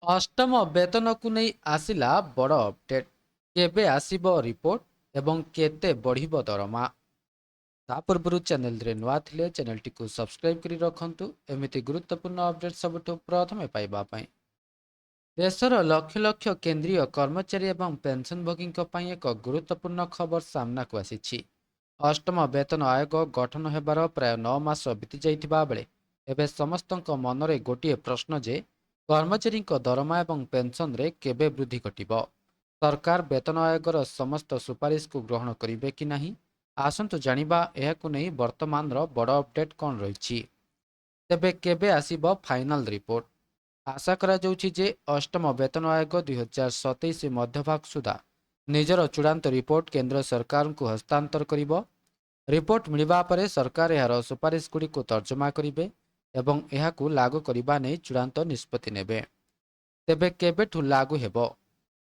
ଅଷ୍ଟମ ବେତନକୁ ନେଇ ଆସିଲା ବଡ଼ ଅପଡେଟ୍। କେବେ ଆସିବ ରିପୋର୍ଟ ଏବଂ କେତେ ବଢ଼ିବ ଦରମା? ତା ପୂର୍ବରୁ ଚ୍ୟାନେଲରେ ନୂଆ ଥିଲେ ଚ୍ୟାନେଲଟିକୁ ସବସ୍କ୍ରାଇବ୍ କରି ରଖନ୍ତୁ ଏମିତି ଗୁରୁତ୍ୱପୂର୍ଣ୍ଣ ଅପଡେଟ୍ ସବୁଠୁ ପ୍ରଥମେ ପାଇବା ପାଇଁ। ଦେଶର ଲକ୍ଷ ଲକ୍ଷ କେନ୍ଦ୍ରୀୟ କର୍ମଚାରୀ ଏବଂ ପେନ୍ସନଭୋଗୀଙ୍କ ପାଇଁ ଏକ ଗୁରୁତ୍ୱପୂର୍ଣ୍ଣ ଖବର ସାମ୍ନାକୁ ଆସିଛି। ଅଷ୍ଟମ ବେତନ ଆୟୋଗ ଗଠନ ହେବାର ପ୍ରାୟ 9 ମାସ ବିତିଯାଇଥିବା ବେଳେ ଏବେ ସମସ୍ତଙ୍କ ମନରେ ଗୋଟିଏ ପ୍ରଶ୍ନ ଯେ କର୍ମଚାରୀଙ୍କ ଦରମା ଏବଂ ପେନ୍ସନରେ କେବେ ବୃଦ୍ଧି ଘଟିବ? ସରକାର ବେତନ ଆୟୋଗର ସମସ୍ତ ସୁପାରିଶକୁ ଗ୍ରହଣ କରିବେ କି ନାହିଁ? ଆସନ୍ତୁ ଜାଣିବା ଏହାକୁ ନେଇ ବର୍ତ୍ତମାନର ବଡ଼ ଅପଡେଟ୍ କ'ଣ ରହିଛି। ତେବେ କେବେ ଆସିବ ଫାଇନାଲ ରିପୋର୍ଟ? ଆଶା କରାଯାଉଛି ଯେ ଅଷ୍ଟମ ବେତନ ଆୟୋଗ 2027 ମଧ୍ୟଭାଗ ସୁଦ୍ଧା ନିଜର ଚୂଡ଼ାନ୍ତ ରିପୋର୍ଟ କେନ୍ଦ୍ର ସରକାରଙ୍କୁ ହସ୍ତାନ୍ତର କରିବ। ରିପୋର୍ଟ ମିଳିବା ପରେ ସରକାର ଏହାର ସୁପାରିଶଗୁଡ଼ିକୁ ତର୍ଜମା କରିବେ ଏବଂ ଏହାକୁ ଲାଗୁ କରିବା ନେଇ ଚୂଡ଼ାନ୍ତ ନିଷ୍ପତ୍ତି ନେବେ। ତେବେ କେବେଠୁ ଲାଗୁ ହେବ?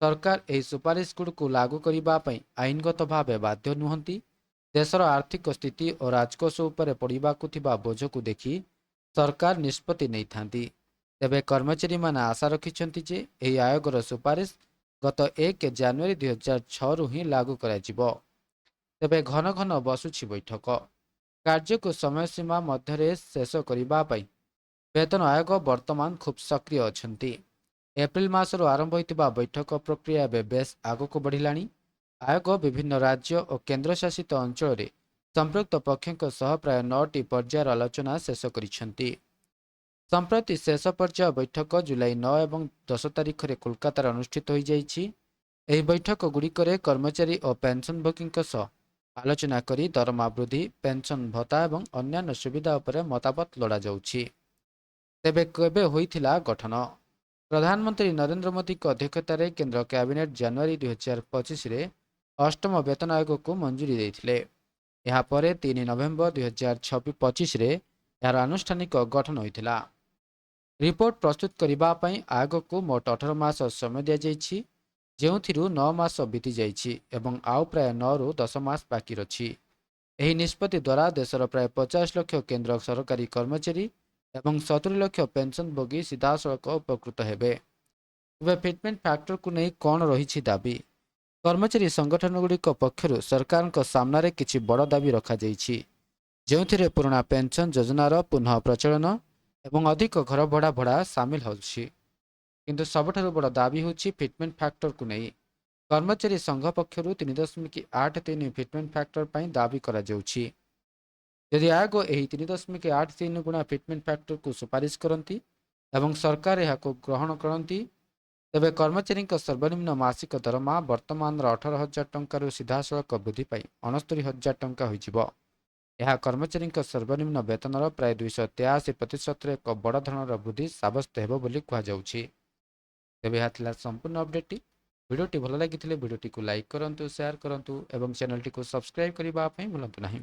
ସରକାର ଏହି ସୁପାରିଶଗୁଡ଼ିକୁ ଲାଗୁ କରିବା ପାଇଁ ଆଇନଗତ ଭାବେ ବାଧ୍ୟ ନୁହନ୍ତି। ଦେଶର ଆର୍ଥିକ ସ୍ଥିତି ଓ ରାଜକୋଷ ଉପରେ ପଡ଼ିବାକୁ ଥିବା ବୋଝକୁ ଦେଖି ସରକାର ନିଷ୍ପତ୍ତି ନେଇଥାନ୍ତି। ତେବେ କର୍ମଚାରୀମାନେ ଆଶା ରଖିଛନ୍ତି ଯେ ଏହି ଆୟୋଗର ସୁପାରିଶ ଗତ 1 ଜାନୁଆରୀ 2006ରୁ ହିଁ ଲାଗୁ କରାଯିବ। ତେବେ ଘନ ଘନ ବସୁଛି ବୈଠକ। କାର୍ଯ୍ୟକୁ ସମୟସୀମା ମଧ୍ୟରେ ଶେଷ କରିବା ପାଇଁ ବେତନ ଆୟୋଗ ବର୍ତ୍ତମାନ ଖୁବ୍ ସକ୍ରିୟ ଅଛନ୍ତି। ଏପ୍ରିଲ ମାସରୁ ଆରମ୍ଭ ହୋଇଥିବା ବୈଠକ ପ୍ରକ୍ରିୟା ଏବେ ବେଶ୍ ଆଗକୁ ବଢ଼ିଲାଣି। ଆୟୋଗ ବିଭିନ୍ନ ରାଜ୍ୟ ଓ କେନ୍ଦ୍ରଶାସିତ ଅଞ୍ଚଳରେ ସମ୍ପୃକ୍ତ ପକ୍ଷଙ୍କ ସହ ପ୍ରାୟ 9ଟି ପର୍ଯ୍ୟାୟର ଆଲୋଚନା ଶେଷ କରିଛନ୍ତି। ସମ୍ପ୍ରତି ଶେଷ ପର୍ଯ୍ୟାୟ ବୈଠକ ଜୁଲାଇ 9 ଏବଂ 10 ତାରିଖରେ କୋଲକାତାରେ ଅନୁଷ୍ଠିତ ହୋଇଯାଇଛି। ଏହି ବୈଠକ ଗୁଡ଼ିକରେ କର୍ମଚାରୀ ଓ ପେନ୍ସନଭୋଗୀଙ୍କ ସହ ଆଲୋଚନା କରି ଦରମା ବୃଦ୍ଧି, ପେନ୍ସନ ଭତ୍ତା ଏବଂ ଅନ୍ୟାନ୍ୟ ସୁବିଧା ଉପରେ ମତାମତ ଲୋଡ଼ାଯାଉଛି। ତେବେ କେବେ ହୋଇଥିଲା ଗଠନ? ପ୍ରଧାନମନ୍ତ୍ରୀ ନରେନ୍ଦ୍ର ମୋଦିଙ୍କ ଅଧ୍ୟକ୍ଷତାରେ କେନ୍ଦ୍ର କ୍ୟାବିନେଟ୍ ଜାନୁଆରୀ 2025ରେ ଅଷ୍ଟମ ବେତନ ଆୟୋଗକୁ ମଞ୍ଜୁରୀ ଦେଇଥିଲେ। ଏହାପରେ 3 ନଭେମ୍ବର 2025ରେ ଏହାର ଆନୁଷ୍ଠାନିକ ଗଠନ ହୋଇଥିଲା। ରିପୋର୍ଟ ପ୍ରସ୍ତୁତ କରିବା ପାଇଁ ଆୟୋଗକୁ ମୋଟ 18 ମାସ ସମୟ ଦିଆଯାଇଛି, ଯେଉଁଥିରୁ 9 ମାସ ବିତିଯାଇଛି ଏବଂ ଆଉ ପ୍ରାୟ 9ରୁ 10 ମାସ ବାକି ଅଛି। ଏହି ନିଷ୍ପତ୍ତି ଦ୍ୱାରା ଦେଶର ପ୍ରାୟ 50 ଲକ୍ଷ କେନ୍ଦ୍ର ସରକାରୀ କର୍ମଚାରୀ ଏବଂ 70 ଲକ୍ଷ ପେନ୍ସନଭୋଗୀ ସିଧାସଳଖ ଉପକୃତ ହେବେ। ତେବେ ଫିଟମେଣ୍ଟ ଫ୍ୟାକ୍ଟରକୁ ନେଇ କ'ଣ ରହିଛି ଦାବି? କର୍ମଚାରୀ ସଂଗଠନଗୁଡ଼ିକ ପକ୍ଷରୁ ସରକାରଙ୍କ ସାମ୍ନାରେ କିଛି ବଡ଼ ଦାବି ରଖାଯାଇଛି, ଯେଉଁଥିରେ ପୁରୁଣା ପେନ୍ସନ ଯୋଜନାର ପୁନଃ ପ୍ରଚଳନ ଏବଂ ଅଧିକ ଘର ଭଡ଼ା ସାମିଲ ହେଉଛି। କିନ୍ତୁ ସବୁଠାରୁ ବଡ଼ ଦାବି ହେଉଛି ଫିଟମେଣ୍ଟ ଫ୍ୟାକ୍ଟରକୁ ନେଇ। କର୍ମଚାରୀ ସଂଘ ପକ୍ଷରୁ 3.83 ଫିଟମେଣ୍ଟ ଫ୍ୟାକ୍ଟର ପାଇଁ ଦାବି କରାଯାଉଛି। ଯଦି ଆୟୋଗ ଏହି 3.83 ଗୁଣା ଫିଟମେଣ୍ଟ ଫ୍ୟାକ୍ଟରକୁ ସୁପାରିଶ କରନ୍ତି ଏବଂ ସରକାର ଏହାକୁ ଗ୍ରହଣ କରନ୍ତି, ତେବେ କର୍ମଚାରୀଙ୍କ ସର୍ବନିମ୍ନ ମାସିକ ଦରମା ବର୍ତ୍ତମାନର 18,000 ଟଙ୍କାରୁ ସିଧାସଳଖ ବୃଦ୍ଧି ପାଇ 69,000 ଟଙ୍କା ହୋଇଯିବ। ଏହା କର୍ମଚାରୀଙ୍କ ସର୍ବନିମ୍ନ ବେତନର ପ୍ରାୟ 283%ରେ ଏକ ବଡ଼ ଧରଣର ବୃଦ୍ଧି ସାବ୍ୟସ୍ତ ହେବ ବୋଲି କୁହାଯାଉଛି। ତେବେ ଏହା ଥିଲା ସମ୍ପୂର୍ଣ୍ଣ ଅପଡେଟ୍ଟି। ଭିଡ଼ିଓଟି ଭଲ ଲାଗିଥିଲେ ଭିଡ଼ିଓଟିକୁ ଲାଇକ୍ କରନ୍ତୁ, ସେୟାର କରନ୍ତୁ ଏବଂ ଚ୍ୟାନେଲଟିକୁ ସବସ୍କ୍ରାଇବ୍ କରିବା ପାଇଁ ଭୁଲନ୍ତୁ ନାହିଁ।